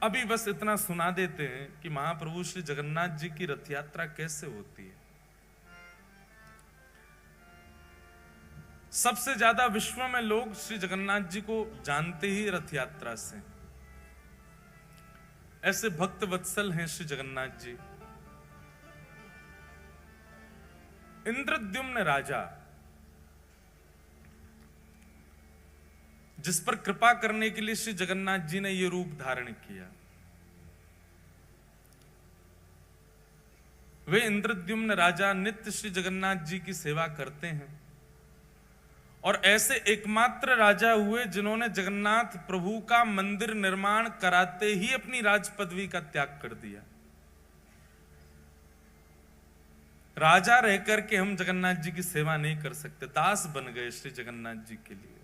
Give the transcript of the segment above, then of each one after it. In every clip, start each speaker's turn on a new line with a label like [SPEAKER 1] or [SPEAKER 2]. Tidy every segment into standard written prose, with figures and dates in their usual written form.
[SPEAKER 1] अभी बस इतना सुना देते हैं कि महाप्रभु श्री जगन्नाथ जी की रथ यात्रा कैसे होती है। सबसे ज्यादा विश्व में लोग श्री जगन्नाथ जी को जानते ही रथ यात्रा से। ऐसे भक्त वत्सल हैं श्री जगन्नाथ जी। इंद्रद्युम्न राजा, जिस पर कृपा करने के लिए श्री जगन्नाथ जी ने यह रूप धारण किया, वे इंद्रद्युम्न राजा नित्य श्री जगन्नाथ जी की सेवा करते हैं और ऐसे एकमात्र राजा हुए जिन्होंने जगन्नाथ प्रभु का मंदिर निर्माण कराते ही अपनी राज पदवी का त्याग कर दिया। राजा रहकर के हम जगन्नाथ जी की सेवा नहीं कर सकते, दास बन गए श्री जगन्नाथ जी के लिए।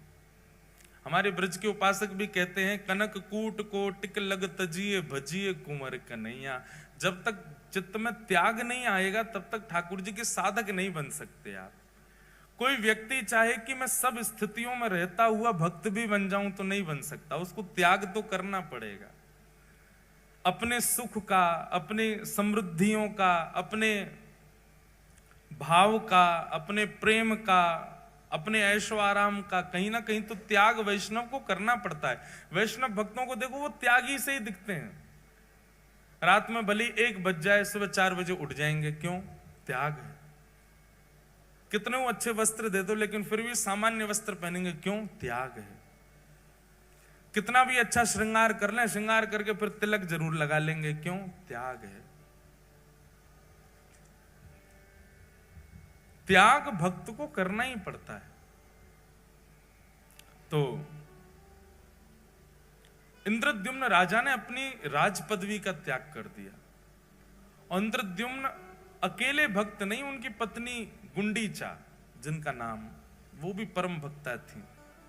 [SPEAKER 1] हमारे ब्रज के उपासक भी कहते हैं, कनक कूट को टिक लग तजिए भजिए कुंवर कन्हैया। जब तक चित्त में त्याग नहीं आएगा तब तक ठाकुर जी के साधक नहीं बन सकते आप। कोई व्यक्ति चाहे कि मैं सब स्थितियों में रहता हुआ भक्त भी बन जाऊं तो नहीं बन सकता, उसको त्याग तो करना पड़ेगा। अपने सुख का, अपने समृद्धियों का, अपने भाव का, अपने प्रेम का, अपने ऐशो आराम का कहीं ना कहीं तो त्याग वैष्णव को करना पड़ता है। वैष्णव भक्तों को देखो, वो त्यागी से ही दिखते हैं। रात में भले 1 बज जाए, सुबह 4 बजे उठ जाएंगे, क्यों? त्याग है। कितने वो अच्छे वस्त्र दे दो लेकिन फिर भी सामान्य वस्त्र पहनेंगे, क्यों? त्याग है। कितना भी अच्छा श्रृंगार कर लें, श्रृंगार करके फिर तिलक जरूर लगा लेंगे, क्यों? त्याग है। त्याग भक्त को करना ही पड़ता है। तो इंद्रद्युम्न राजा ने अपनी राज पदवी का त्याग कर दिया। और इंद्रद्युम्न अकेले भक्त नहीं, उनकी पत्नी गुंडीचा, जिनका नाम, वो भी परम भक्ता थी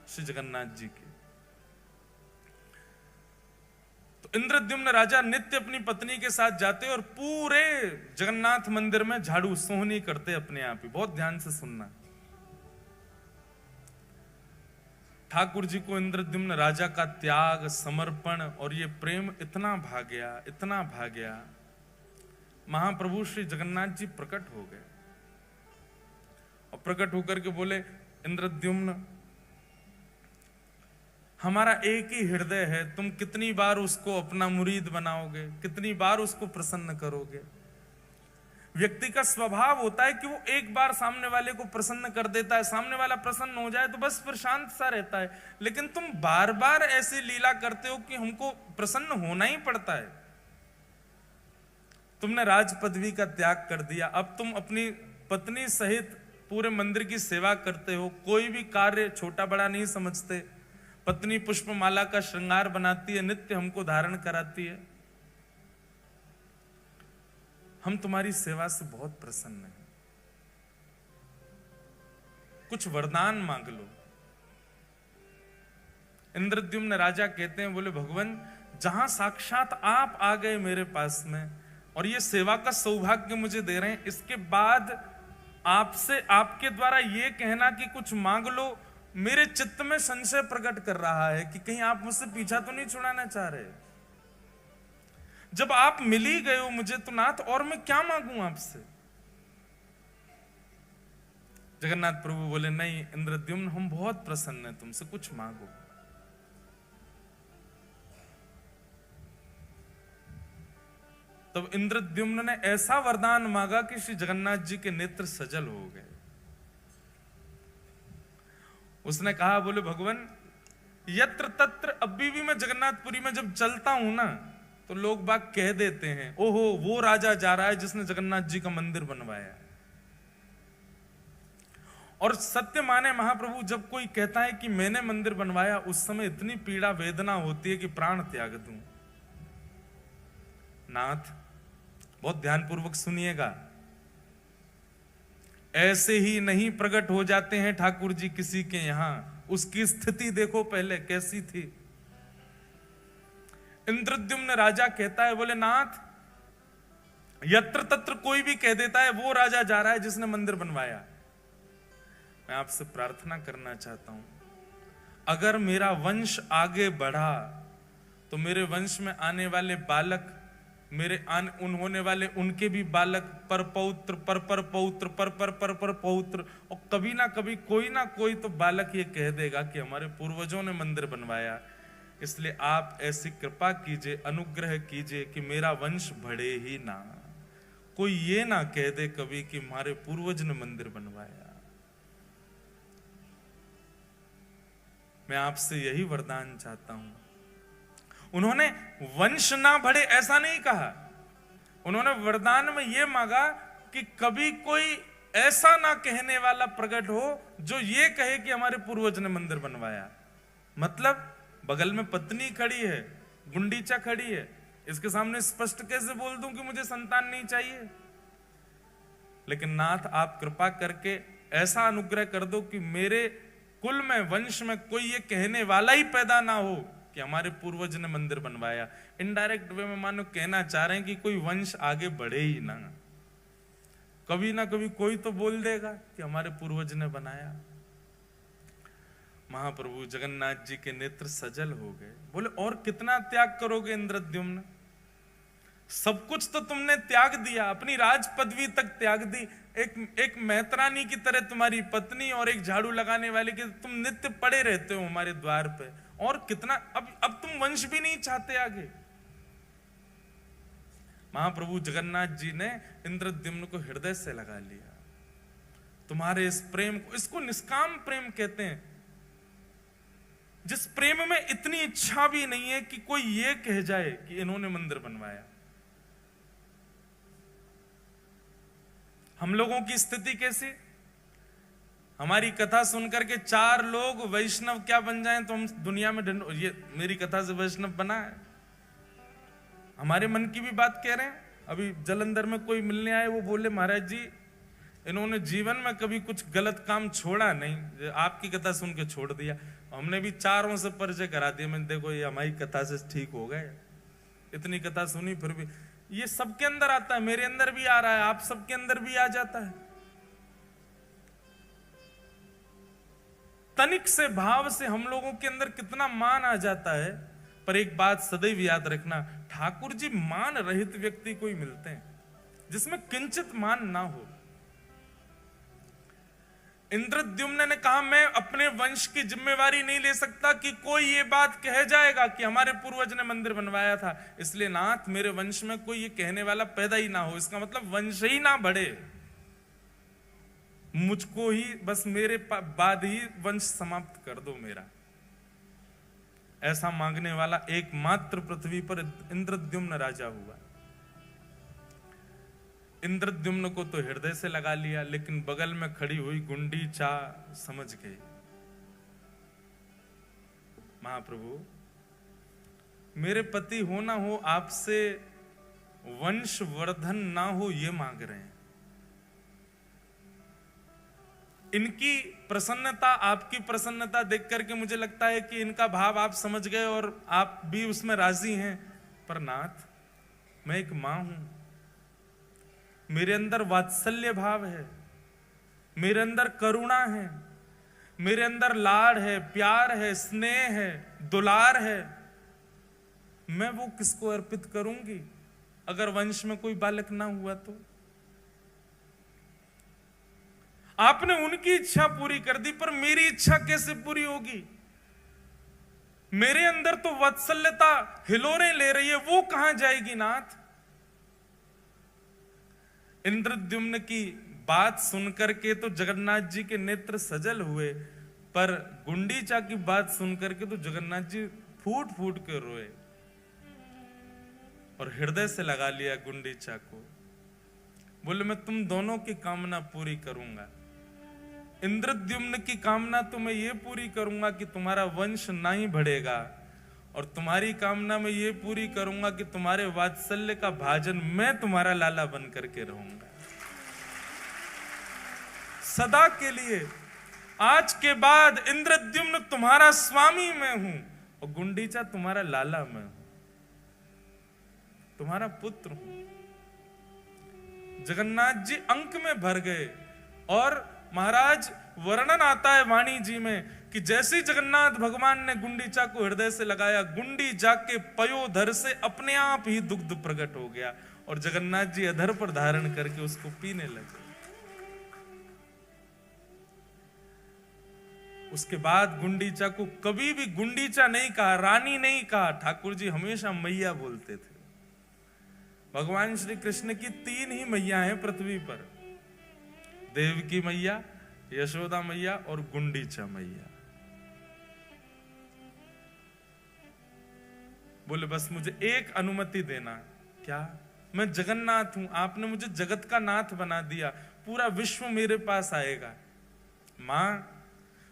[SPEAKER 1] श्री जगन्नाथ जी के। तो इंद्रद्युम्न राजा नित्य अपनी पत्नी के साथ जाते और पूरे जगन्नाथ मंदिर में झाड़ू सोहनी करते अपने आप ही। बहुत ध्यान से सुनना। ठाकुर जी को इंद्रद्युम्न राजा का त्याग, समर्पण और ये प्रेम इतना भा गया, इतना भा गया, महाप्रभु श्री जगन्नाथ जी प्रकट हो गए और प्रकट होकर के बोले, इंद्रद्युम्न, हमारा एक ही हृदय है, तुम कितनी बार उसको अपना मुरीद बनाओगे, कितनी बार उसको प्रसन्न करोगे। व्यक्ति का स्वभाव होता है कि वो एक बार सामने वाले को प्रसन्न कर देता है, सामने वाला प्रसन्न हो जाए तो बस फिर शांत सा रहता है। लेकिन तुम बार बार ऐसी लीला करते हो कि हमको प्रसन्न होना ही पड़ता है। तुमने राज पदवी का त्याग कर दिया, अब तुम अपनी पत्नी सहित पूरे मंदिर की सेवा करते हो, कोई भी कार्य छोटा बड़ा नहीं समझते। पत्नी पुष्पमाला का श्रृंगार बनाती है, नित्य हमको धारण कराती है। हम तुम्हारी सेवा से बहुत प्रसन्न हैं, कुछ वरदान मांग लो। इंद्रद्युम्न राजा कहते हैं, बोले भगवान, जहां साक्षात आप आ गए मेरे पास में और ये सेवा का सौभाग्य मुझे दे रहे हैं, इसके बाद आपसे, आपके द्वारा ये कहना कि कुछ मांग लो, मेरे चित्त में संशय प्रकट कर रहा है कि कहीं आप मुझसे पीछा तो नहीं छुड़ाना चाह रहे। जब आप मिल ही गए हो मुझे तो नाथ, और मैं क्या मांगू आपसे? जगन्नाथ प्रभु बोले, नहीं इंद्रद्युम्न, हम बहुत प्रसन्न हैं तुमसे, कुछ मांगो। तब इंद्रद्युम्न ने ऐसा वरदान मांगा कि श्री जगन्नाथ जी के नेत्र सजल हो गए। उसने कहा, बोले भगवान, यत्र तत्र, अभी भी मैं जगन्नाथपुरी में जब चलता हूं ना तो लोग बाग कह देते हैं, ओहो वो राजा जा रहा है जिसने जगन्नाथ जी का मंदिर बनवाया। और सत्य माने महाप्रभु, जब कोई कहता है कि मैंने मंदिर बनवाया, उस समय इतनी पीड़ा वेदना होती है कि प्राण त्याग दूं। नाथ, बहुत ध्यानपूर्वक सुनिएगा, ऐसे ही नहीं प्रकट हो जाते हैं ठाकुर जी किसी के यहां। उसकी स्थिति देखो पहले कैसी थी। इंद्रद्युम्न राजा कहता है, बोले नाथ, यत्र तत्र कोई भी कह देता है वो राजा जा रहा है जिसने मंदिर बनवाया। मैं आपसे प्रार्थना करना चाहता हूं, अगर मेरा वंश आगे बढ़ा तो मेरे वंश में आने वाले बालक, होने वाले उनके भी बालक पर पौत्र, पर पौत्र, पर पौत्र, और कभी ना कभी कोई ना कोई तो बालक ये कह देगा कि हमारे पूर्वजों ने मंदिर बनवाया। इसलिए आप ऐसी कृपा कीजिए, अनुग्रह कीजिए कि मेरा वंश बढ़े ही ना, कोई ये ना कह दे कभी कि हमारे पूर्वज ने मंदिर बनवाया। मैं आपसे यही वरदान चाहता हूं। उन्होंने वंश ना बढ़े ऐसा नहीं कहा, उन्होंने वरदान में यह मांगा कि कभी कोई ऐसा ना कहने वाला प्रकट हो जो ये कहे कि हमारे पूर्वज ने मंदिर बनवाया। मतलब बगल में पत्नी खड़ी है, गुंडीचा खड़ी है, इसके सामने स्पष्ट कैसे बोल दूं कि मुझे संतान नहीं चाहिए? लेकिन नाथ आप कृपा करके ऐसा अनुग्रह कर दो कि मेरे कुल में, वंश में कोई ये कहने वाला ही पैदा ना हो कि हमारे पूर्वज ने मंदिर बनवाया। इनडायरेक्ट वे में मानो कहना चाह रहे हैं कि कोई वंश आगे बढ़े ही ना, कभी ना कभी कोई तो बोल देगा कि हमारे पूर्वज ने बनाया। महाप्रभु जगन्नाथ जी के नेत्र सजल हो गए, बोले और कितना त्याग करोगे इंद्रद्युम्न? सब कुछ तो तुमने त्याग दिया, अपनी राज पदवी तक त्याग दी, एक मेहतरानी की तरह तुम्हारी पत्नी और एक झाड़ू लगाने वाले के तुम नित्य पड़े रहते हो हमारे द्वार पे, और कितना अब तुम वंश भी नहीं चाहते आगे। महाप्रभु जगन्नाथ जी ने इंद्रद्युम्न को हृदय से लगा लिया। तुम्हारे इस प्रेम को, इसको निष्काम प्रेम कहते हैं, जिस प्रेम में इतनी इच्छा भी नहीं है कि कोई ये कह जाए कि इन्होंने मंदिर बनवाया। हम लोगों की स्थिति कैसी? हमारी कथा सुनकर के 4 लोग वैष्णव क्या बन जाएं तो हम दुनिया में ये मेरी कथा से वैष्णव बना है। हमारे मन की भी बात कह रहे हैं। अभी जलंधर में कोई मिलने आए, वो बोले महाराज जी इन्होंने जीवन में कभी कुछ गलत काम छोड़ा नहीं, आपकी कथा सुन के छोड़ दिया। हमने भी 4 से परिचय करा दिया, मैंने देखो ये हमारी कथा से ठीक हो गए, इतनी कथा सुनी फिर भी। ये सबके अंदर आता है, मेरे अंदर भी आ रहा है, आप सबके अंदर भी आ जाता है। तनिक से भाव से हम लोगों के अंदर कितना मान आ जाता है। पर एक बात सदैव याद रखना, ठाकुर जी मान रहित व्यक्ति को ही मिलते हैं जिसमें किंचित मान ना हो। इंद्रद्युम्न ने कहा मैं अपने वंश की जिम्मेवारी नहीं ले सकता कि कोई ये बात कह जाएगा कि हमारे पूर्वज ने मंदिर बनवाया था, इसलिए नाथ मेरे वंश में कोई ये कहने वाला पैदा ही ना हो। इसका मतलब वंश ही ना बढ़े, मुझको ही बस मेरे बाद ही वंश समाप्त कर दो मेरा। ऐसा मांगने वाला एकमात्र पृथ्वी पर इंद्रद्युम्न राजा हुआ। इंद्रद्युम्न को तो हृदय से लगा लिया, लेकिन बगल में खड़ी हुई गुंडीचा समझ गई। महाप्रभु मेरे पति हो ना हो, आपसे वंश वर्धन ना हो ये मांग रहे हैं। इनकी प्रसन्नता, आपकी प्रसन्नता देख करके मुझे लगता है कि इनका भाव आप समझ गए और आप भी उसमें राजी हैं। पर नाथ मैं एक मां हूं, मेरे अंदर वात्सल्य भाव है, मेरे अंदर करुणा है, मेरे अंदर लाड़ है, प्यार है, स्नेह है, दुलार है। मैं वो किसको अर्पित करूंगी अगर वंश में कोई बालक ना हुआ तो? आपने उनकी इच्छा पूरी कर दी, पर मेरी इच्छा कैसे पूरी होगी? मेरे अंदर तो वात्सल्यता हिलोरे ले रही है, वो कहां जाएगी नाथ? इंद्रद्युम्न की बात सुनकर के तो जगन्नाथ जी के नेत्र सजल हुए, पर गुंडीचा की बात सुनकर के तो जगन्नाथ जी फूट फूट के रोए और हृदय से लगा लिया गुंडीचा को। बोले मैं तुम दोनों की कामना पूरी करूंगा। इंद्रद्युम्न की कामना तो मैं ये पूरी करूंगा कि तुम्हारा वंश ना ही बढ़ेगा, और तुम्हारी कामना मैं ये पूरी करूंगा कि तुम्हारे वात्सल्य का भाजन मैं तुम्हारा लाला बन करके रहूंगा सदा के लिए। आज के बाद इंद्रद्युम्न तुम्हारा स्वामी मैं हूं और गुंडीचा तुम्हारा लाला मैं हूं, तुम्हारा पुत्र हूं। जगन्नाथ जी अंक में भर गए और महाराज वर्णन आता है वाणी जी में कि जैसे जगन्नाथ भगवान ने गुंडीचा को हृदय से लगाया, गुंडीचा के पयोधर से अपने आप ही दुग्ध प्रकट हो गया और जगन्नाथ जी अधर पर धारण करके उसको पीने लगे। उसके बाद गुंडीचा को कभी भी गुंडीचा नहीं कहा, रानी नहीं कहा, ठाकुर जी हमेशा मैया बोलते थे। भगवान श्री कृष्ण की 3 ही मैया हैं पृथ्वी पर, देवकी मैया, यशोदा मैया और गुंडीचा मैया। बोले बस मुझे एक अनुमति देना। क्या? मैं जगन्नाथ हूं, आपने मुझे जगत का नाथ बना दिया, पूरा विश्व मेरे पास आएगा। मां,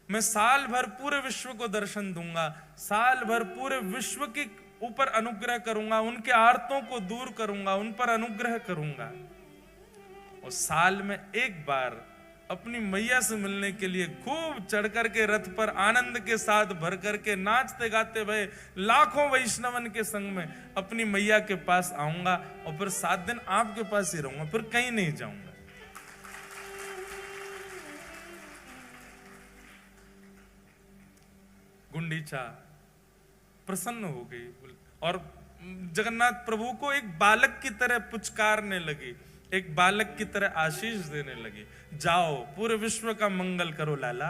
[SPEAKER 1] मैं साल भर पूरे विश्व को दर्शन दूंगा, साल भर पूरे विश्व के ऊपर अनुग्रह करूंगा, उनके आर्तों को दूर करूंगा, उन पर अनुग्रह करूंगा। और साल में एक बार अपनी मैया से मिलने के लिए खूब चढ़ करके रथ पर आनंद के साथ भर करके नाचते गाते भय लाखों वैष्णवन के संग में अपनी मैया के पास आऊंगा और फिर 7 दिन आपके पास ही रहूंगा, फिर कहीं नहीं जाऊंगा। गुंडीचा प्रसन्न हो गई और जगन्नाथ प्रभु को एक बालक की तरह पुचकारने लगी, एक बालक की तरह आशीष देने लगी। जाओ पूरे विश्व का मंगल करो लाला।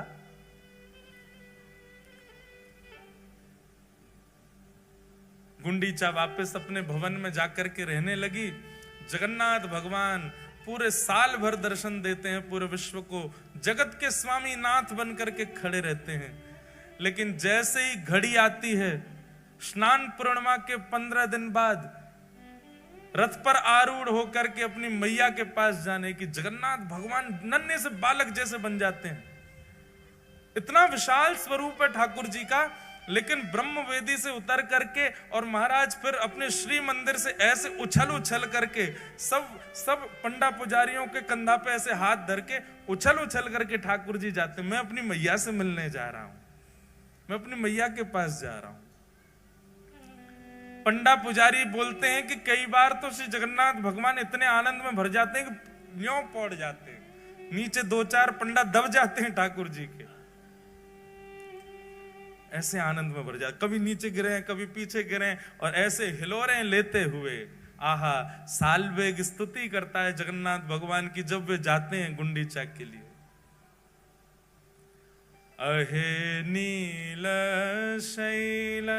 [SPEAKER 1] गुंडीचा वापस अपने भवन में जाकर के रहने लगी। जगन्नाथ भगवान पूरे साल भर दर्शन देते हैं पूरे विश्व को, जगत के स्वामी नाथ बन करके खड़े रहते हैं। लेकिन जैसे ही घड़ी आती है स्नान पूर्णिमा के 15 दिन बाद रथ पर आरूढ़ होकर के अपनी मैया के पास जाने की, जगन्नाथ भगवान नन्हे से बालक जैसे बन जाते हैं। इतना विशाल स्वरूप है ठाकुर जी का, लेकिन ब्रह्म वेदी से उतर करके और महाराज फिर अपने श्री मंदिर से ऐसे उछल उछल करके सब पंडा पुजारियों के कंधा पे ऐसे हाथ धर के उछल उछल करके ठाकुर जी जाते। मैं अपनी मैया से मिलने जा रहा हूं, मैं अपनी मैया के पास जा रहा हूं। पंडा पुजारी बोलते हैं कि कई बार तो श्री जगन्नाथ भगवान इतने आनंद में भर जाते हैं कि न्यों पड़ जाते हैं, नीचे 2-4 पंडा दब जाते हैं ठाकुर जी के, ऐसे आनंद में भर जाते, कभी नीचे गिरे हैं, कभी पीछे गिरे हैं और ऐसे हिलोरें लेते हुए आहा सालवेग स्तुति करता है जगन्नाथ भगवान की जब वे जाते हैं गुंडीचा के लिए। अहे नील शैल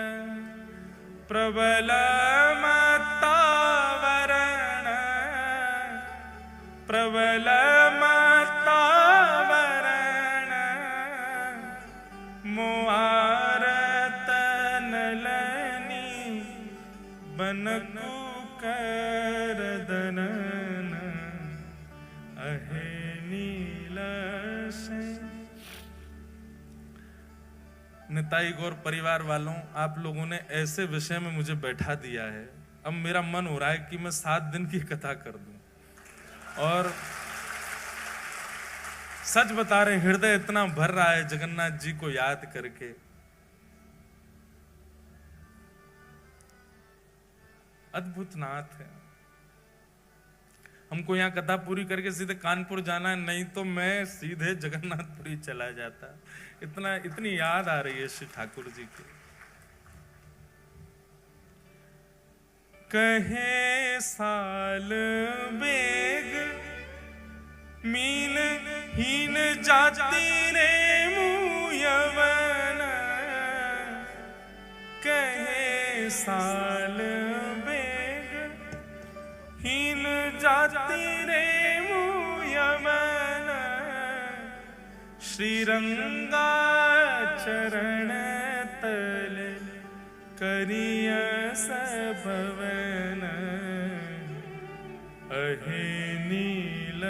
[SPEAKER 1] प्रबल मत्तावरण, प्रबल मत्तावरण, मुआरत नलनी बनकु करदनन, अहे नील शैल। निताई गौर परिवार वालों, आप लोगों ने ऐसे विषय में मुझे बैठा दिया है, अब मेरा मन हो रहा है कि मैं 7 दिन की कथा कर दूं। और सच बता रहे, हृदय इतना भर रहा है जगन्नाथ जी को याद करके। अद्भुत नाथ है। हमको यहाँ कथा पूरी करके सीधे कानपुर जाना है, नहीं तो मैं सीधे जगन्नाथपुरी चला जाता। इतनी याद आ रही है श्री ठाकुर जी की। कहे साल बेग मील हीन जाती रे मुयवन, कहे साल बेग हीन जाती रे मुयवन, श्रीरंगा चरण तल करिय सभवन, अहे नील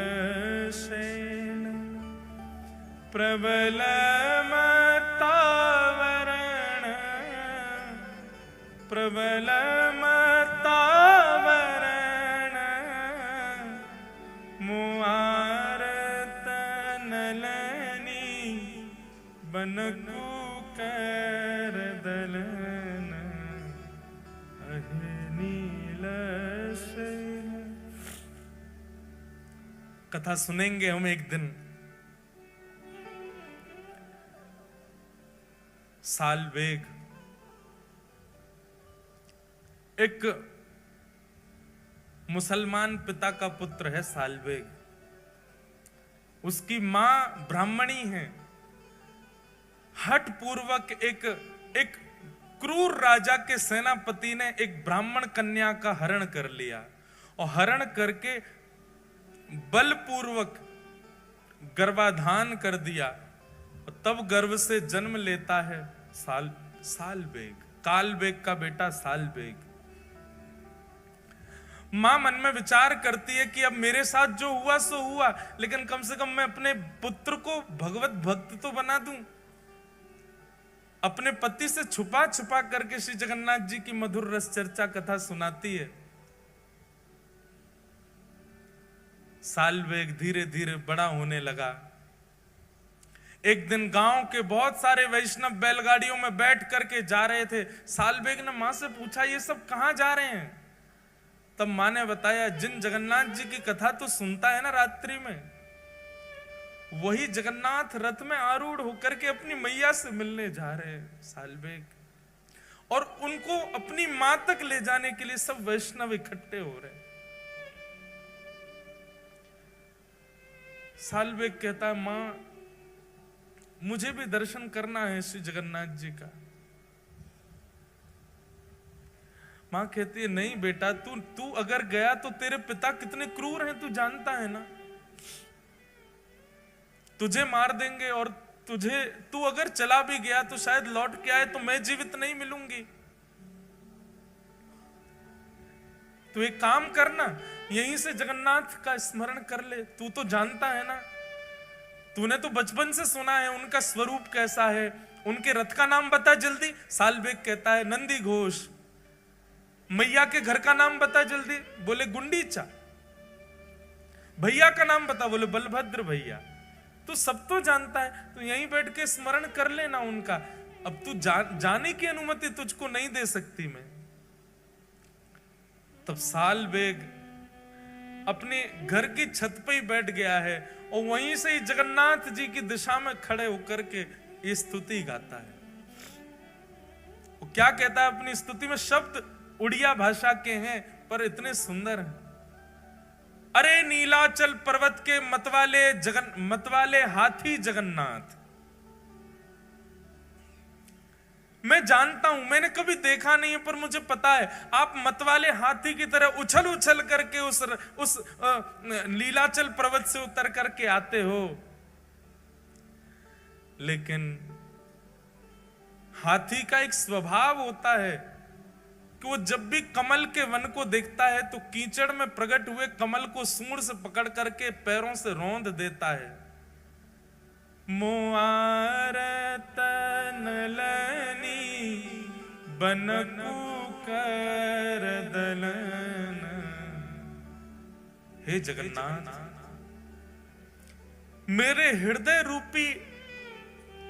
[SPEAKER 1] शैल प्रबल मत्तावरण, प्रबल मत्तावरण, मुआरत नलनी बनकु करदलन, अहे नील शैल। कथा सुनेंगे हम एक दिन। साल्वेग एक मुसलमान पिता का पुत्र है। साल्वेग, उसकी मां ब्राह्मणी है। हठ पूर्वक एक क्रूर राजा के सेनापति ने एक ब्राह्मण कन्या का हरण कर लिया और हरण करके बलपूर्वक गर्भाधान कर दिया और तब गर्भ से जन्म लेता है साल्वेग, कालवेग का बेटा साल्वेग। मां मन में विचार करती है कि अब मेरे साथ जो हुआ सो हुआ, लेकिन कम से कम मैं अपने पुत्र को भगवत भक्त तो बना दूं। अपने पति से छुपा छुपा करके श्री जगन्नाथ जी की मधुर रस चर्चा कथा सुनाती है। साल्वेग धीरे धीरे बड़ा होने लगा। एक दिन गांव के बहुत सारे वैष्णव बैलगाड़ियों में बैठ करके जा रहे थे। साल्वेग ने मां से पूछा, ये सब कहां जा रहे हैं? तब मां ने बताया, जिन जगन्नाथ जी की कथा तो सुनता है ना रात्रि में, वही जगन्नाथ रथ में आरूढ़ होकर के अपनी मैया से मिलने जा रहे हैं साल्वेग, और उनको अपनी मां तक ले जाने के लिए सब वैष्णव इकट्ठे हो रहे हैं। साल्वेग कहता है, मां मुझे भी दर्शन करना है श्री जगन्नाथ जी का। मां कहती है, नहीं बेटा, तू अगर गया तो तेरे पिता कितने क्रूर हैं तू जानता है ना, तुझे मार देंगे, और तू अगर चला भी गया तो शायद लौट के आए तो मैं जीवित नहीं मिलूंगी। तू एक काम करना, यहीं से जगन्नाथ का स्मरण कर ले। तू तो जानता है ना, तूने तो बचपन से सुना है उनका स्वरूप कैसा है। उनके रथ का नाम बता जल्दी। साल्वेग कहता है, नंदी घोष। मैया के घर का नाम बता जल्दी। बोले, गुंडीचा। भैया का नाम बता। बोले, बलभद्र भैया। तू सब तो जानता है, तू यहीं बैठ के स्मरण कर लेना उनका। अब तू जाने की अनुमति तुझको नहीं दे सकती मैं। तब साल्वेग अपने घर की छत पे ही बैठ गया है और वहीं से ही जगन्नाथ जी की दिशा में खड़े होकर के ये स्तुति गाता है। वो क्या कहता है अपनी स्तुति में? शब्द उड़िया भाषा के हैं पर इतने सुंदर हैं। अरे नीलाचल पर्वत के मतवाले हाथी जगन्नाथ, मैं जानता हूं, मैंने कभी देखा नहीं है, पर मुझे पता है आप मतवाले हाथी की तरह उछल उछल करके उस नीलाचल पर्वत से उतर करके आते हो। लेकिन हाथी का एक स्वभाव होता है कि वो जब भी कमल के वन को देखता है तो कीचड़ में प्रकट हुए कमल को सूंड से पकड़ करके पैरों से रौंद देता है। मोआर तनलनी बनकु कर दलन। हे जगन्नाथ, मेरे हृदय रूपी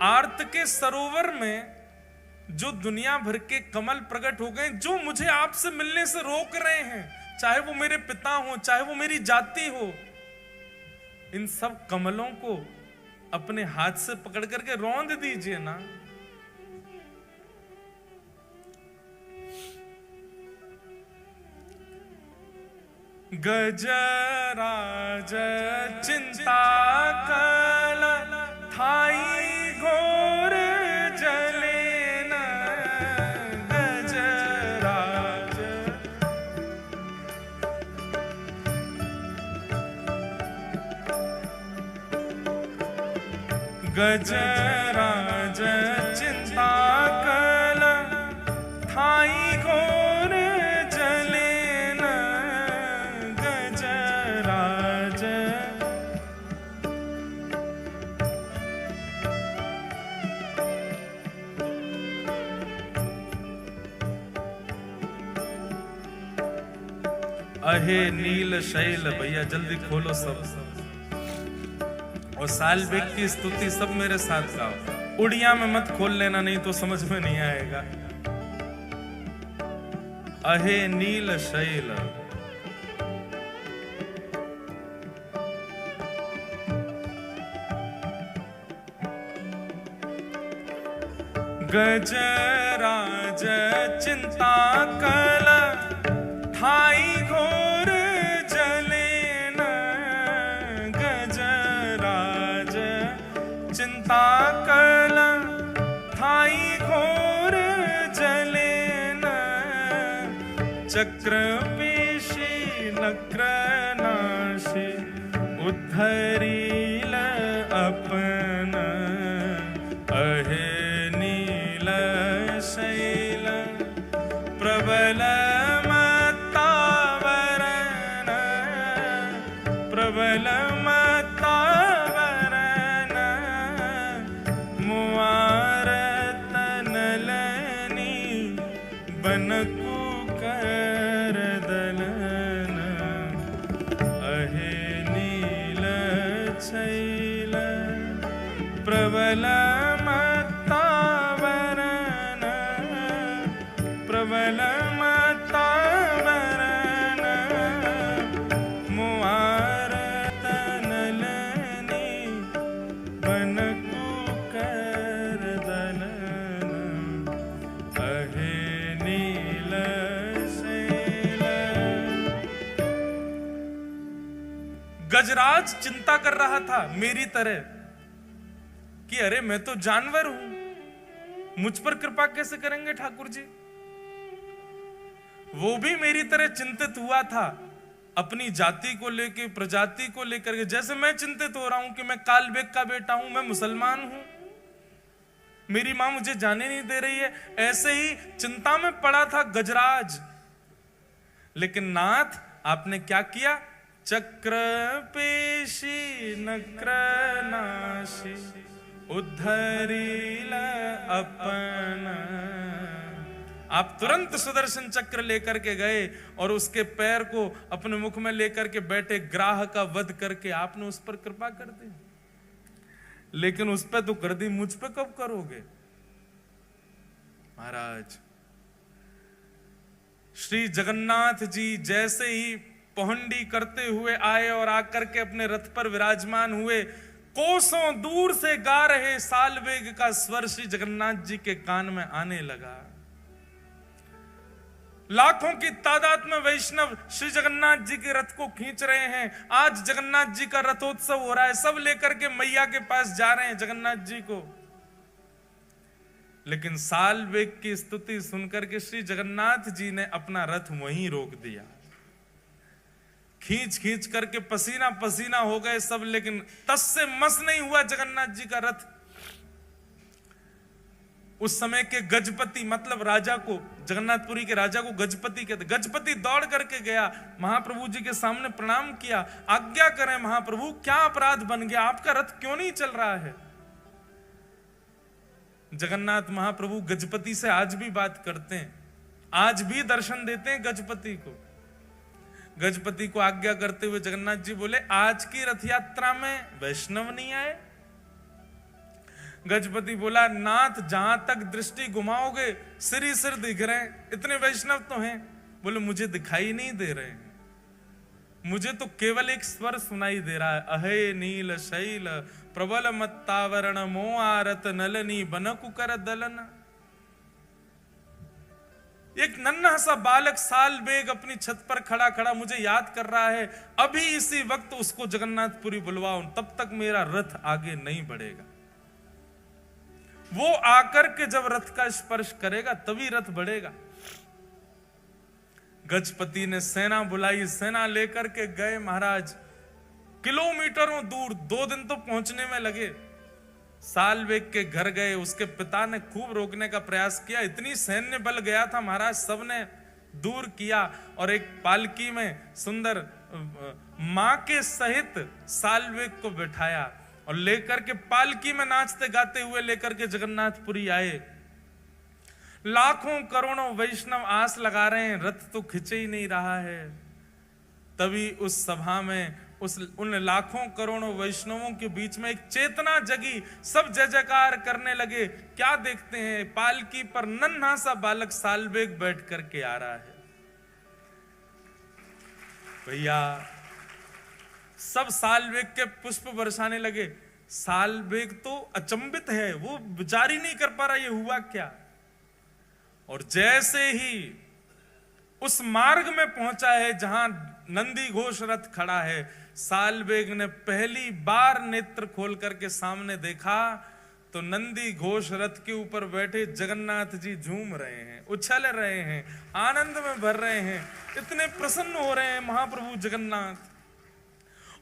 [SPEAKER 1] आर्त के सरोवर में जो दुनिया भर के कमल प्रकट हो गए, जो मुझे आपसे मिलने से रोक रहे हैं, चाहे वो मेरे पिता हो, चाहे वो मेरी जाति हो, इन सब कमलों को अपने हाथ से पकड़ करके रौंद दीजिए ना। गजराज चिंता कल थाई घोर जले न। गजराज गजराज चिंता कल थाई घोर जले न। गजराज अहे नील शैल, भैया जल्दी खोलो सब। और साल्वेग की स्तुति सब मेरे साथ गाओ। उड़िया में मत खोल लेना, नहीं तो समझ में नहीं आएगा। अहे नील शैल, गजराज चिंता कल ठाई घोर जले न, गजराज चिंता कल ठाई घोर जले न, चक्र पेशी नक्र नाशी उद्धरील अपन, अहे नील शैल प्रबल मत्तावरण, प्रबल मत्तावरण, मुआरत नलनी बनकु कर दलन, अहे नील शैल प्रबल मत्तावरण, प्रबल मत्तावरण, मुआरत नलनी बनकु कर दलन, अहे नील शैल। गजराज चिंता कर रहा था मेरी तरह कि अरे मैं तो जानवर हूं, मुझ पर कृपा कैसे करेंगे ठाकुर जी। वो भी मेरी तरह चिंतित हुआ था अपनी जाति को लेकर, प्रजाति को लेकर के, जैसे मैं चिंतित हो रहा हूं कि मैं कालबेग का बेटा हूं, मैं मुसलमान हूं, मेरी मां मुझे जाने नहीं दे रही है, ऐसे ही चिंता में पड़ा था गजराज। लेकिन नाथ आपने क्या किया? चक्र पेशी नक्र नाशी उद्धरील अपन, आप तुरंत सुदर्शन चक्र लेकर के गए और उसके पैर को अपने मुख में लेकर के बैठे ग्राह का वध करके आपने उस पर कृपा कर दी। लेकिन उस पर तो कर दी, मुझ पे कब करोगे महाराज? श्री जगन्नाथ जी जैसे ही पहुंडी करते हुए आए और आकर के अपने रथ पर विराजमान हुए, कोसों दूर से गा रहे सालवेग का स्वर श्री जगन्नाथ जी के कान में आने लगा। लाखों की तादाद में वैष्णव श्री जगन्नाथ जी के रथ को खींच रहे हैं। आज जगन्नाथ जी का रथोत्सव हो रहा है, सब लेकर के मैया के पास जा रहे हैं जगन्नाथ जी को। लेकिन सालवेग की स्तुति सुनकर के श्री जगन्नाथ जी ने अपना रथ वहीं रोक दिया। खींच खींच करके पसीना पसीना हो गए सब, लेकिन तस से मस नहीं हुआ जगन्नाथ जी का रथ। उस समय के गजपति मतलब राजा को, जगन्नाथपुरी के राजा को गजपति कहते। गजपति दौड़ करके गया, महाप्रभु जी के सामने प्रणाम किया, आज्ञा करें महाप्रभु, क्या अपराध बन गया, आपका रथ क्यों नहीं चल रहा है। जगन्नाथ महाप्रभु गजपति से आज भी बात करते हैं, आज भी दर्शन देते हैं गजपति को। गजपति को आज्ञा करते हुए जगन्नाथ जी बोले, आज की रथ यात्रा में वैष्णव नहीं आए। गजपति बोला, नाथ जहां तक दृष्टि घुमाओगे सिर ही सिर दिख रहे हैं, इतने वैष्णव तो हैं। बोले, मुझे दिखाई नहीं दे रहे हैं, मुझे तो केवल एक स्वर सुनाई दे रहा है, अहे नील शैल प्रबल मत्तावरण मोआरत नलनी बनकु कर दलन। एक नन्हा सा बालक सालवेग अपनी छत पर खड़ा खड़ा मुझे याद कर रहा है, अभी इसी वक्त उसको जगन्नाथपुरी बुलवाओ, तब तक मेरा रथ आगे नहीं बढ़ेगा। वो आकर के जब रथ का स्पर्श करेगा तभी रथ बढ़ेगा। गजपति ने सेना बुलाई, सेना लेकर के गए महाराज, किलोमीटरों दूर, 2 दिन तो पहुंचने में लगे। सालवेग के घर गए, उसके पिता ने खूब रोकने का प्रयास किया, इतनी सैन्य बल गया था महाराज, सबने दूर किया और एक पालकी में सुंदर मां के सहित सालवेग को बिठाया और लेकर के पालकी में नाचते गाते हुए लेकर के जगन्नाथपुरी आए। लाखों करोड़ों वैष्णव आस लगा रहे हैं, रथ तो खिंचे ही नहीं रहा है। तभी उस सभा में उन लाखों करोड़ों वैष्णवों के बीच में एक चेतना जगी, सब जय जयकार करने लगे। क्या देखते हैं, पालकी पर नन्हा सा बालक सालवेग बैठ करके आ रहा है। भैया सब सालवेग के पुष्प बरसाने लगे। साल्वेग तो अचंभित है, वो विचार ही नहीं कर पा रहा ये हुआ क्या। और जैसे ही उस मार्ग में पहुंचा है जहां नंदी घोष रथ खड़ा है, साल्वेग ने पहली बार नेत्र खोल करके सामने देखा तो नंदी घोष रथ के ऊपर बैठे जगन्नाथ जी झूम रहे हैं, उछल रहे हैं, आनंद में भर रहे हैं, इतने प्रसन्न हो रहे हैं महाप्रभु जगन्नाथ।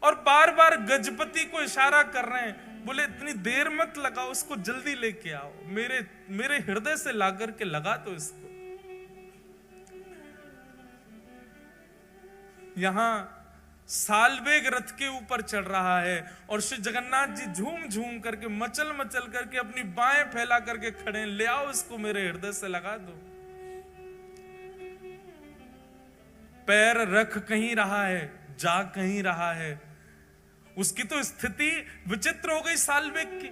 [SPEAKER 1] और बार बार गजपति को इशारा कर रहे हैं, बोले इतनी देर मत लगाओ, उसको जल्दी लेके आओ, मेरे हृदय से ला करके लगा दो इसको। यहां साल्वेग रथ के ऊपर चढ़ रहा है और श्री जगन्नाथ जी झूम झूम करके मचल मचल करके अपनी बाहें फैला करके खड़े हैं, ले आओ इसको मेरे हृदय से लगा दो। पैर रख कहीं रहा है, जा कहीं रहा है, उसकी तो स्थिति विचित्र हो गई साल्वेग की।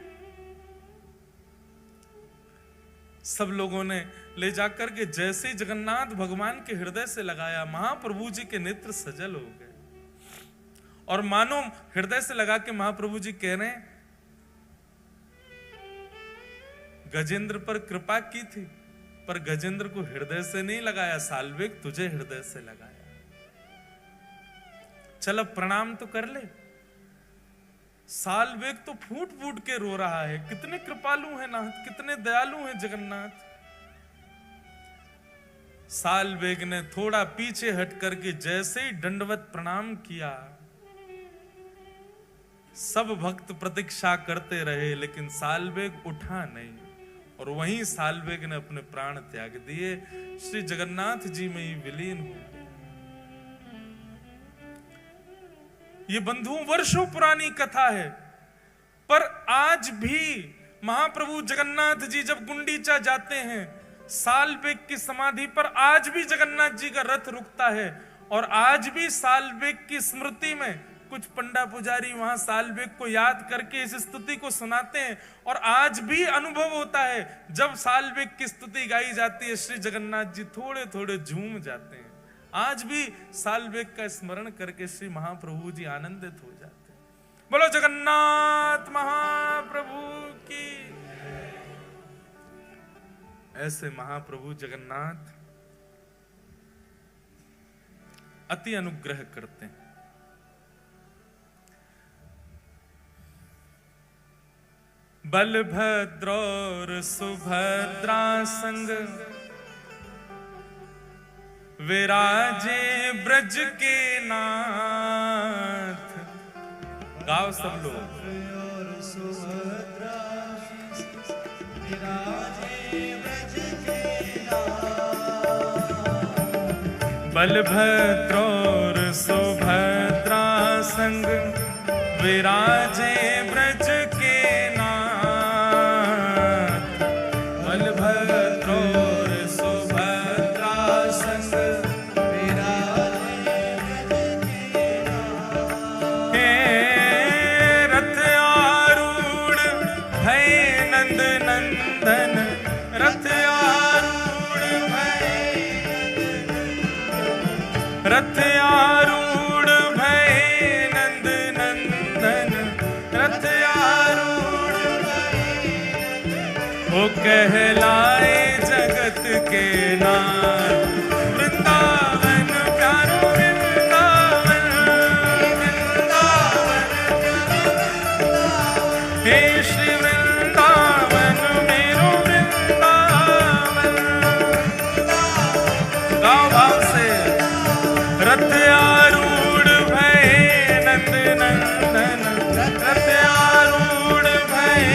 [SPEAKER 1] सब लोगों ने ले जाकर के जैसे जगन्नाथ भगवान के हृदय से लगाया, महाप्रभु जी के नेत्र सजल हो गए और मानो हृदय से लगा के महाप्रभु जी कह रहे हैं, गजेंद्र पर कृपा की थी पर गजेंद्र को हृदय से नहीं लगाया, साल्वेग तुझे हृदय से लगाया, चल अब प्रणाम तो कर ले। साल्वेग तो फूट फूट के रो रहा है, कितने कृपालु हैं नाथ, कितने दयालु हैं जगन्नाथ। साल्वेग ने थोड़ा पीछे हट करके जैसे ही दंडवत प्रणाम किया, सब भक्त प्रतीक्षा करते रहे लेकिन साल्वेग उठा नहीं और वहीं साल्वेग ने अपने प्राण त्याग दिए, श्री जगन्नाथ जी में ही विलीन हो गए। ये बंधुओं वर्षों पुरानी कथा है, पर आज भी महाप्रभु जगन्नाथ जी जब गुंडीचा जाते हैं, साल्वेग की समाधि पर आज भी जगन्नाथ जी का रथ रुकता है और आज भी साल्वेग की स्मृति में कुछ पंडा पुजारी वहां साल्वेग को याद करके इस स्तुति को सुनाते हैं और आज भी अनुभव होता है जब साल्वेग की स्तुति गाई जाती है, श्री जगन्नाथ जी थोड़े थोड़े झूम जाते हैं। आज भी साल्वेग का स्मरण करके श्री महाप्रभु जी आनंदित हो जाते हैं। बोलो जगन्नाथ महाप्रभु की। ऐसे महाप्रभु जगन्नाथ अति अनुग्रह करते हैं। बलभद्र और सुभद्रा संग विराजे ब्रज के नाथ। गाओ सब लोग। बलभद्र और सुभद्रा संग विराजे ब्रज के नाथ। बलभद्र और सुभद्रा संग विराजे हे रथ आरूढ़ भय नंद नंदन। रथ आरूढ़ भय रथ आरूढ़ भय नंद नंदन। रथ आरूढ़ वो कहलाए जगत के नाथ। वृंदावन प्यारो वृंदावन। हे श्री वृंदावन मेरो वृंदावन। गाओ भाव से। रथ आरूढ़ भय नंद नंदन। रथ आरूढ़ भय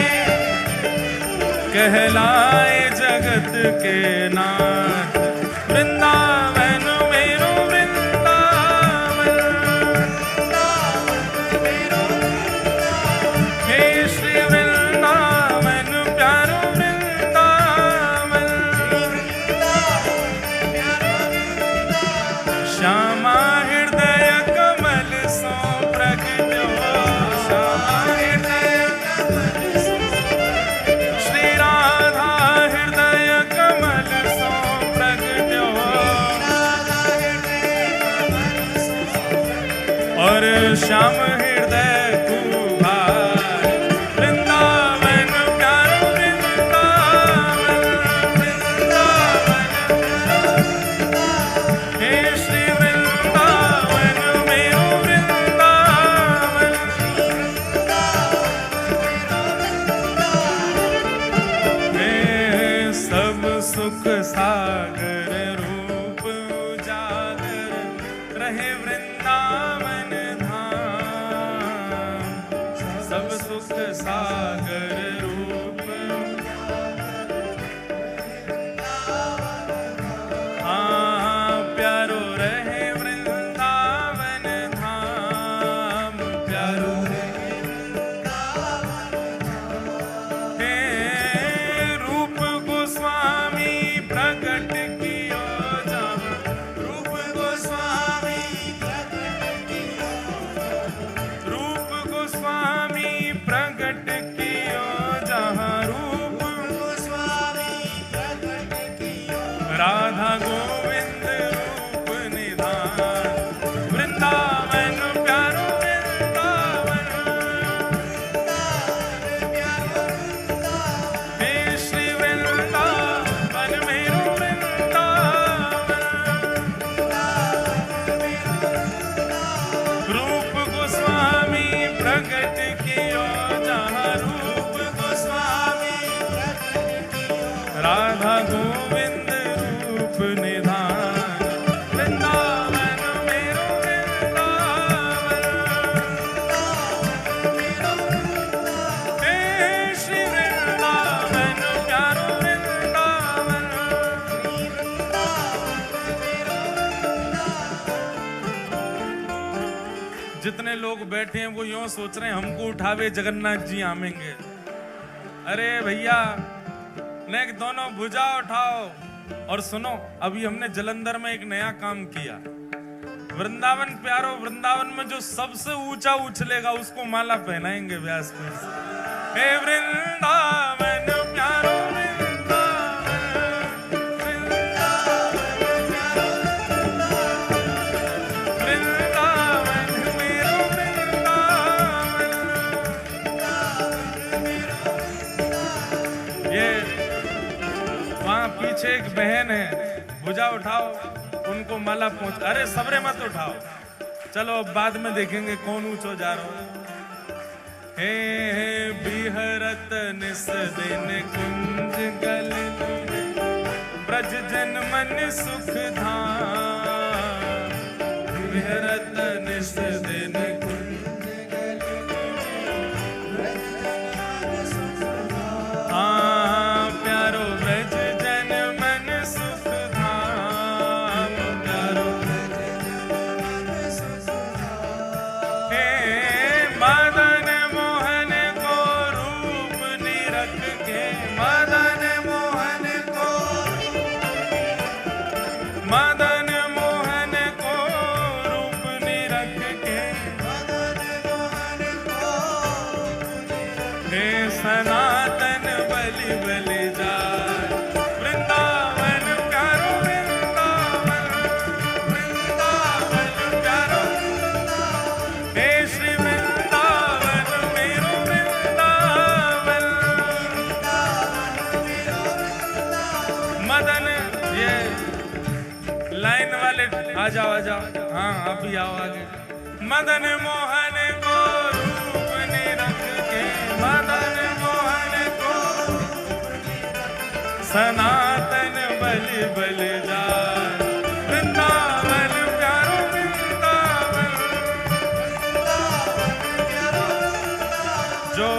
[SPEAKER 1] कहलाए जगत के नाथ। वृंदावन मेरो वृंदावन। हे श्री वृंदावन प्यारो वृंदावन। श्यामा हृदय कमल सो प्रगट्यो। श्यामा हृदय श्री राधा हृदय कमल सो प्रगट्यो। और श्याम हृदय कुभार रहे वृंदावन धाम, सब सुख सागर रूप। हाँ प्यारो रहे वृंदावन धाम, प्यारो रहे हे रूप गोस्वामी प्रकट कियो जहाँ, रूप गोस्वामी रूप गोस्वामी प्रकट कियो जहाँ, रूप गोस्वामी प्रकट कियो राधा गोविंद रूप निधान। वृंदावन प्यारो वृंदावन, हे श्री वृंदावन मेरो वृंदावन। रूप गोस्वामी प्रकट कियो जहाँ, रूप गोस्वामी राधा गोविंद रूप निधान। वृंदावन मेरो वृंदावन, हे श्री वृंदावन प्यारो वृंदावन। जितने लोग बैठे हैं वो यूं सोच रहे हैं हमको उठावे जगन्नाथ जी आमेंगे। अरे भैया नेक दोनों भुजा उठाओ। और सुनो, अभी हमने जलंधर में एक नया काम किया। वृंदावन प्यारो वृंदावन में जो सबसे ऊंचा उछलेगा उसको माला पहनाएंगे व्यास में। हे वृंदावन प्यारो वृंदावन मेरो वृंदावन। ये वहां पीछे एक बहन है, भुजा उठाओ उनको माला पहुंच। अरे सबरे मत उठाओ, चलो अब बाद में देखेंगे कौन ऊंचो जा रहा है। हे बिहरत निस दिन कुंज गल, ब्रज जन मन सुख धाम। बिहरत निस दिन कुंज गल, हाँ प्यारो ब्रज जन मन सुख धाम, प्यारो हे मदन मोहन को रूप निरख के, मदन मोहन को, मदन मोहन को रूप निरख के, हे सनातन बलि बलि जाय। वृंदावन प्यारो वृंदावन, वृंदावन प्यारो, हे श्री वृंदावन मेरो वृंदावन। मदन, ये लाइन वाले आ जाओ आ जाओ, हाँ आप भी आओ आगे। मदन मोहन को रूप निरख के, मदन मोहन को सनातन बलि बलि जाय। वृंदावन प्यारो वृंदावन। जो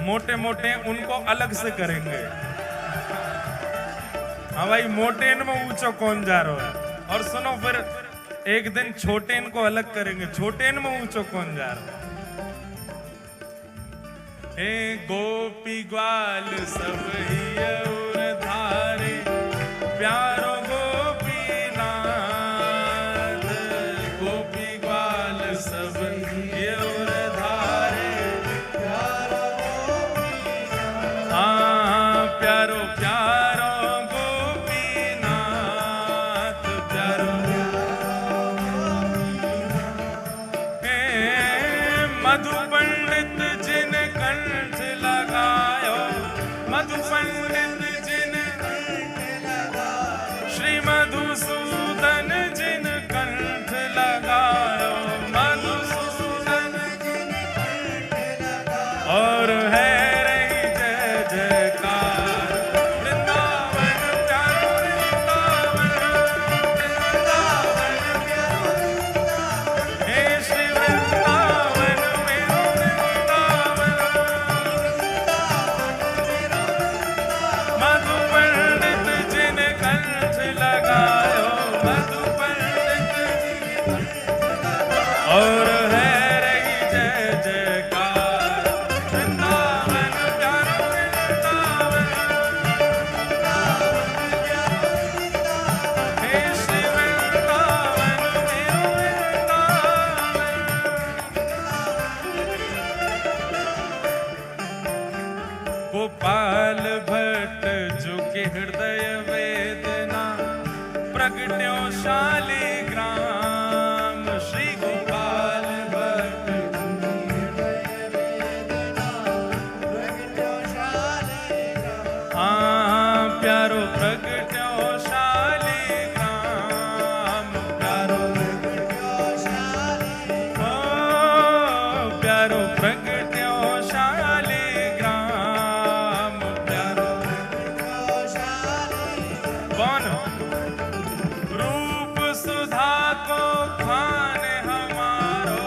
[SPEAKER 1] मोटे मोटे उनको अलग से करेंगे। हाँ भाई, मोटे इनमें ऊंचा कौन जा रहा है। और सुनो, फिर एक दिन छोटे इनको अलग करेंगे, छोटे इनमें ऊंचा कौन जा रहा है। हे गोपी ग्वाल सब ही और धारे, प्यारो गोपीनाथ। गोपी ग्वाल सब ही और धारे, प्यारो गोपीनाथ। हाँ प्यारो प्यारो गोपीनाथ, प्यारो। हे मधु पंडित जिन कंठ लगायो, मधु पंडित जिन मधु पंडित और है रही जय जयकार। वृंदावन प्यारो वृंदावन, हे श्री वृंदावन मेरो वृंदावन। गोपाल भट्ट जो के हृदय वेदना प्रगट्यो शालिग्राम। श्री गोपाल भट्ट हाँ प्यारो प्रगट्यो शालिग्राम। प्यारो प्यारो प्रगट्यो शालिग्राम। प्यारो कौन रूप सुधा को खान हमारो,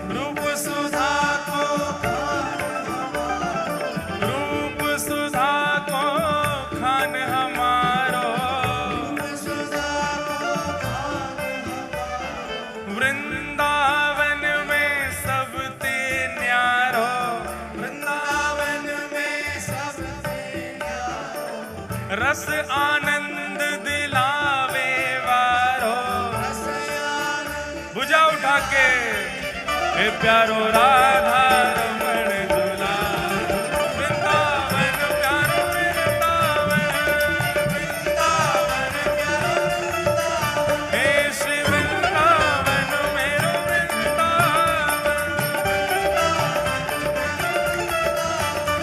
[SPEAKER 1] रूप सुधा को, रूप सुधा को खान हमारो। वृंदावन में सबते न्यारो, वृंदावन में सबते न्यारो। रस आनंद दिलावे वारो, भुजा उठा के हे प्यारो राधा रमण दुलार। वृंदावन प्यारो वृंदावन, वृंदावन प्यारो वृंदावन, हे श्री वृंदावन मेरो वृंदावन।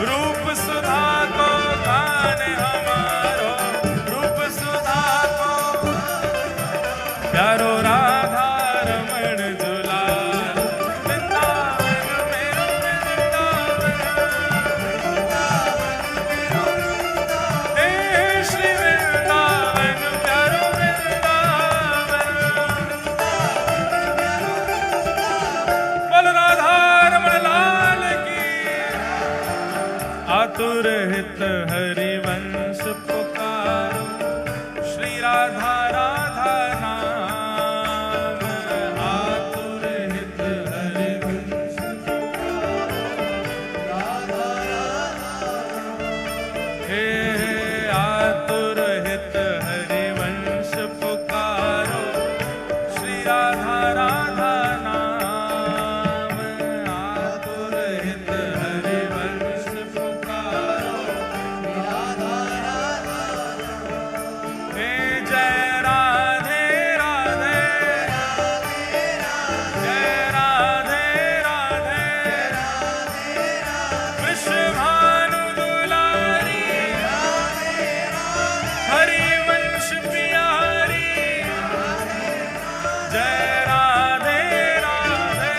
[SPEAKER 1] रूप सुधा को गान हमारो, रूप सुधा को प्यारो राधा रमण दुलार। वृंदावन मेरो वृंदावन, हे श्री वृंदावन प्यारो वृंदावन। बोल राधा रमण लाल की। आतुर हित हरिवंश पुकारो, श्री राधा राधा नाम। आतुर हित हरिवंश हे आतुर हित हरिवंश पुकारो, श्री राधा राधा नाम। आतुर हित हरिवंश पुकारो, हे जय राधे राधे, जय राधे राधे। विश्वभानु दुलारी, हरिवंश प्यारी। जय राधे राधे,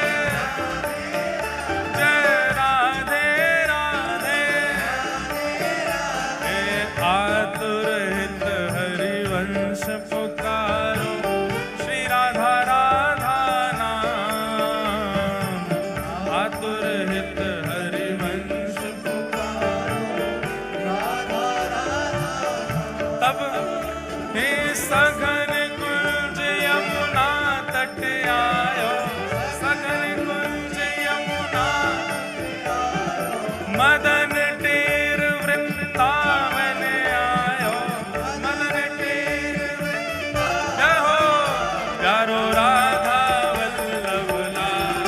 [SPEAKER 1] जय राधे राधे। हे आतुर हित हरिवंश पुकारो, श्री राधा राधा नाम। आतुर हित हरिवंश पुकारो, तब हे सघन कुंज यमुना तट आयो, सघन कुंज यमुना। मदन टेर वृंदावन आयो, मदन टेर वृंदावन। जय हो प्यारो राधा वल्लभ लाल।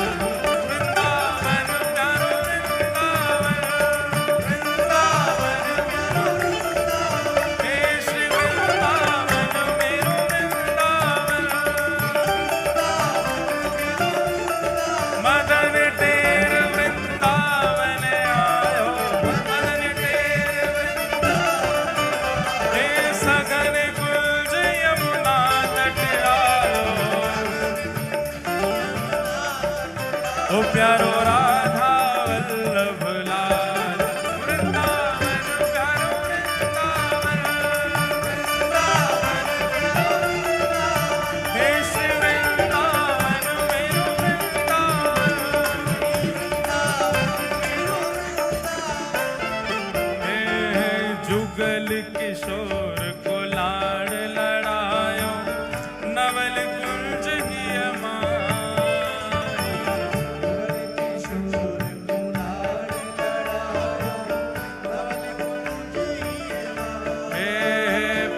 [SPEAKER 1] वृंदावन प्यारो वृंदावन, वृंदावन प्यारो वृंदावन, हे श्री वृंदावन मेरो वृंदावन। मदन टेर वृंदावन आयो, मदन टेर वृंदावन। हे सघन कुंज यमुना तट आयो, ओ प्यारो राधा वल्लभ लाल। वृंदावन प्यारो वृंदावन, वृंदावन हे श्री वृंदावन मेरो वृंदावन। हे जुगल किशोर को लाड़ लड़ायो, धवल कुंज ही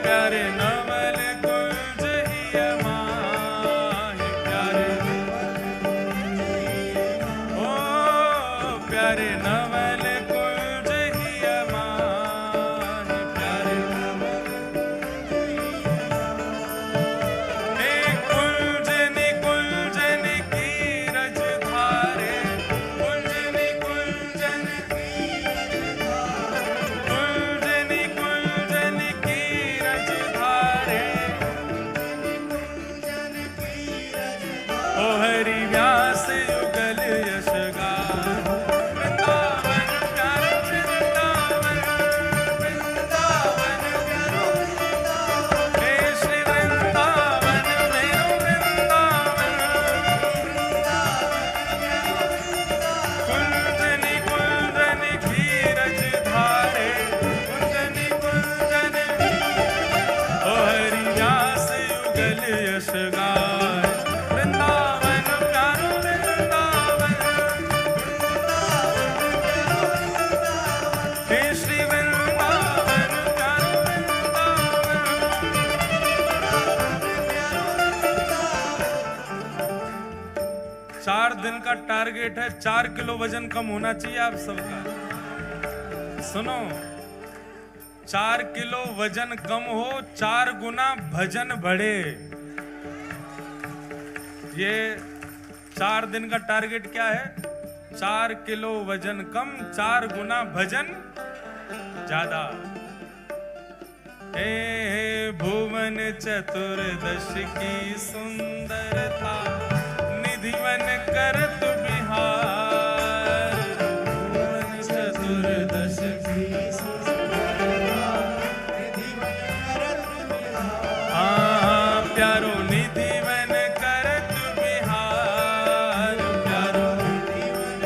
[SPEAKER 1] प्यारे नवल कुंज ही माही, प्यारे ओ प्यारे नवल कुंज ही माही, प्यारे कुंज निकुंजन की रज धारे, कुंज निकुंजन ओ हरि व्यास युगल यश गान, वृंदावन प्यारे वृंदावन, वृंदावन प्यारो वृंदावन, हे श्री वृंदावन मेरो वृंदावन, कुंज निकुंजन की रज धारे, कुंज निकुंजन ओ हरि व्यास युगल यश गान, वृंदावन प्यारो वृंदावन, हे श्री वृंदावन प्यारो वृंदावन। 4 दिन का टारगेट है, 4 किलो वजन कम होना चाहिए आप सबका। सुनो, 4 किलो वजन कम हो, 4 गुना भजन बढ़े। ये 4 दिन का टारगेट क्या है? 4 किलो वजन कम, 4 गुना भजन ज्यादा। हे भुवन चतुर्दश की सुंदरता, निधिवन करत बिहार, भुवन चतुर्दश की सुंदरता, निधिवन करत बिहार। हाँ प्यारो निधिवन करत बिहार, प्यारो निधिवन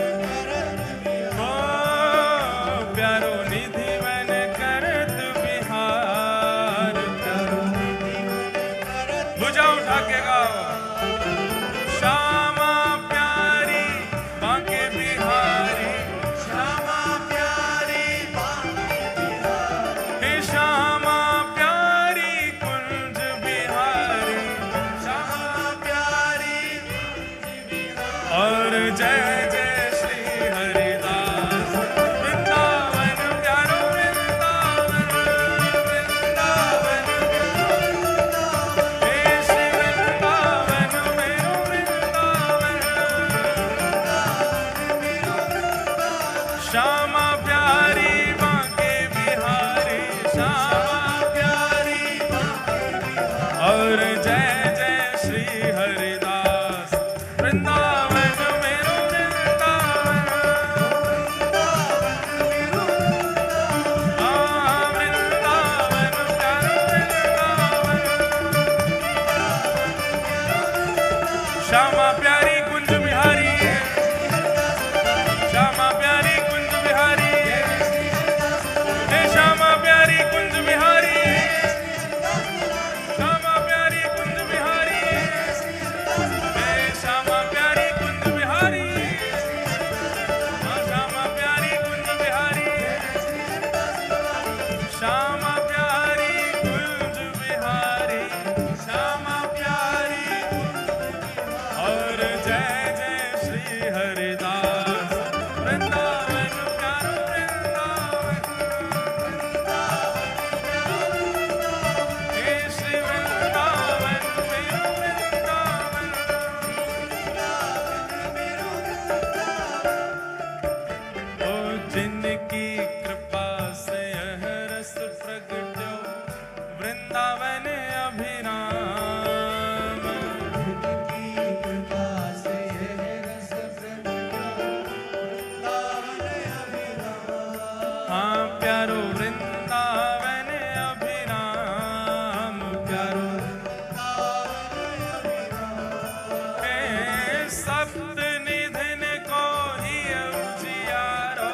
[SPEAKER 1] करत बिहार, ओ प्यारो निधिवन करत बिहार, प्यारो निधिवन करत। भुजा उठा के गाओ, श्यामा प्यारी बांके बिहारी, श्यामा प्यारी बांके बिहारी, हे श्यामा प्यारी कुंज बिहारी, श्यामा प्यारी कुंज बिहारी। और जय जय श्री हरिदास, वृंदावन प्यारो वृंदावन, वृंदावन हे श्री वृंदावन मेरो वृंदावन, श्यामा प्यारी बांके बिहारी, श्यामा प्यारी बांके बिहारी। और जय जय श्री हरिदास, वृंदावन मेरो वृंदावन, हाँ वृंदावन प्यारो वृंदावन, श्यामा प्यारी कुंज बिहारी, श्यामा प्यारी कुंज बिहारी, हे श्यामा प्यारी कुंज बिहारी, श्यामा प्यारी कुंज बिहारी, हे श्यामा प्यारी कुंज बिहारी, हाँ श्यामा प्यारी कुंज बिहारी, श्यामा प्यारी कुंज बिहारी, श्यामा प्यारी। और जय जय श्री हरिदास, वृंदावन प्यारो वृंदावन, हे श्री वृंदावन मेरो वृंदावन, ओ जिनकी कृपा से यह रस प्रगट्यो, वृंदावन अभिराम, जिनकी कृपा से यह रस प्रगट्यो, वृंदावन अभिराम। हाँ प्यारो वृंदावन अभिराम, प्यारो वृंदावन अभिराम। हे सप्त निधिन को ही उजियारो,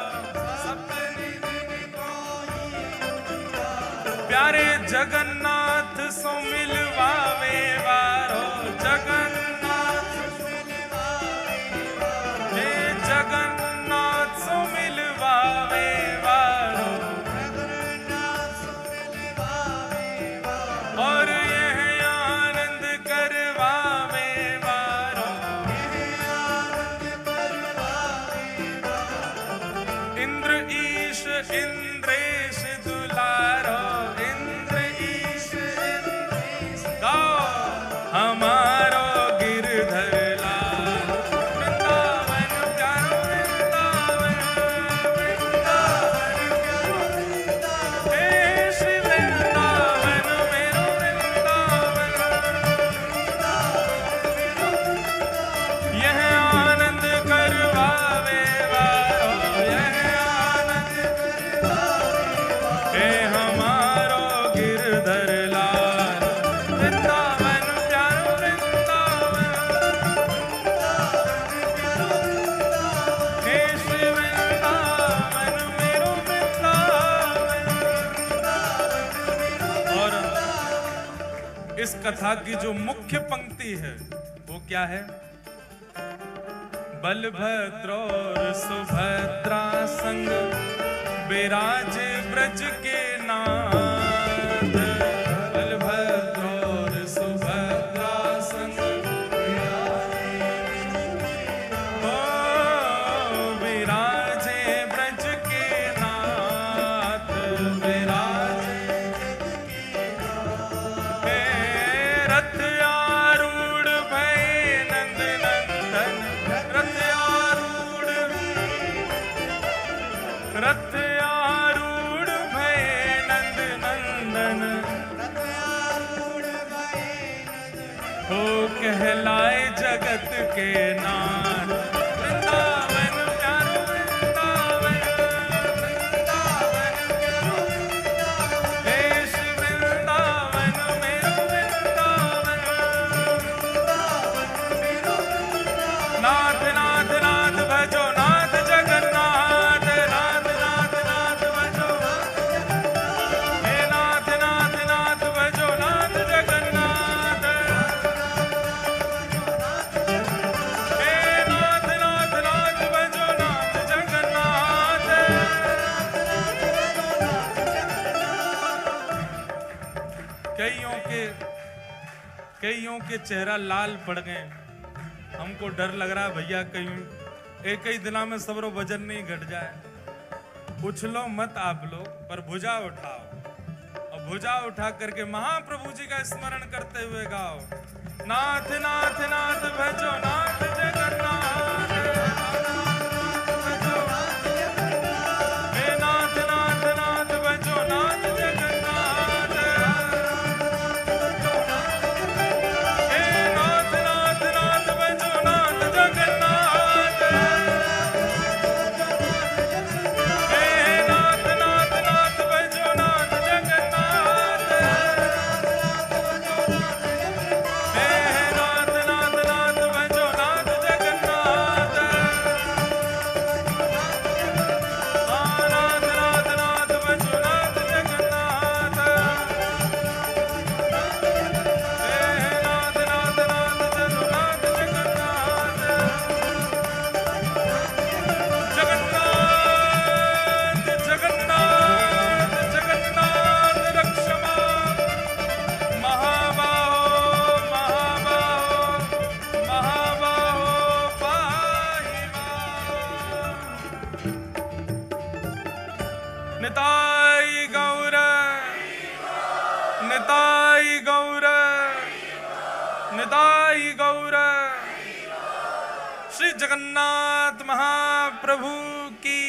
[SPEAKER 1] सप्त निधिन को ही उजियारो, प्यारे जगन्नाथ सो मिलवावे वारो, कथा की जो मुख्य पंक्ति है वो क्या है? बलभद्र और सुभद्रा संग विराजे ब्रज के नाथ। बलभद्र और सुभद्रा संग विराजे ब्रज के नाथ। विराजे रथ आरूढ़ भय नंद नंदन। रथ आरूढ़ भय नंद नंदन। हो कहलाए जगत के नाथ। वृंदावन प्यारो वृंदावन। देश वृंदावन मेरो वृंदावन। नाथ नाथ नाथ भजो नाथ जगन्नाथ। नाथ नाथ नाथ भजो हे नाथ नाथ नाथ भजो नाथ जगन्नाथ। हे नाथ नाथ नाथ भजो नाथ जगन्नाथ। कईयों के चेहरा लाल पड़ गए। हमको डर लग रहा भैया कहीं एक ही दिना में सबरो वजन नहीं घट जाए। उछलो मत आप लोग, पर भुजा उठाओ और भुजा उठा करके महाप्रभु जी का स्मरण करते हुए गाओ। नाथ नाथ नाथ भजो नाथ जगन्नाथ। हे नाथ नाथ नाथ भजो नाथ जगन्नाथ। हे नाथ नाथ नाथ भजो नाथ जगन्नाथ। हे नाथ नाथ नाथ भजो नाथ जगन्नाथ। हे नाथ नाथ नाथ भजो नाथ जगन्नाथ। नाथ नाथ नाथ भजो नाथ जगन्नाथ। हे नाथ नाथ नाथ भजो नाथ जगन्नाथ। जगन्नाथ जगन्नाथ जगन्नाथ रक्ष मां। महाबाहो महाबाहो महाबाहो पाहि मां। निताई गौर निताई गौर निताई गौर। श्री जगन्नाथ महाप्रभु की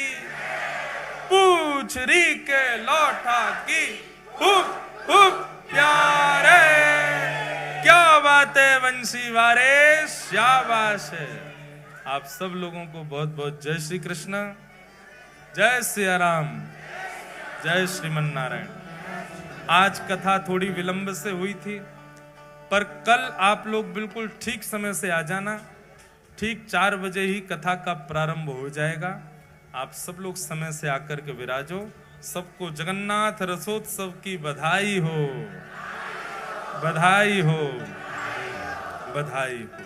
[SPEAKER 1] पूछ री के लौटा की खूब खूब प्यारे। क्या बात है वंशी वारे, शाबाश है। आप सब लोगों को बहुत बहुत जय श्री कृष्ण, जय सिया राम, जय श्रीमन नारायण। आज कथा थोड़ी विलंब से हुई थी, पर कल आप लोग बिल्कुल ठीक समय से आ जाना। ठीक 4 बजे ही कथा का प्रारंभ हो जाएगा। आप सब लोग समय से आकर के विराजो। सबको जगन्नाथ रसोत्सव की बधाई हो, बधाई हो, बधाई हो।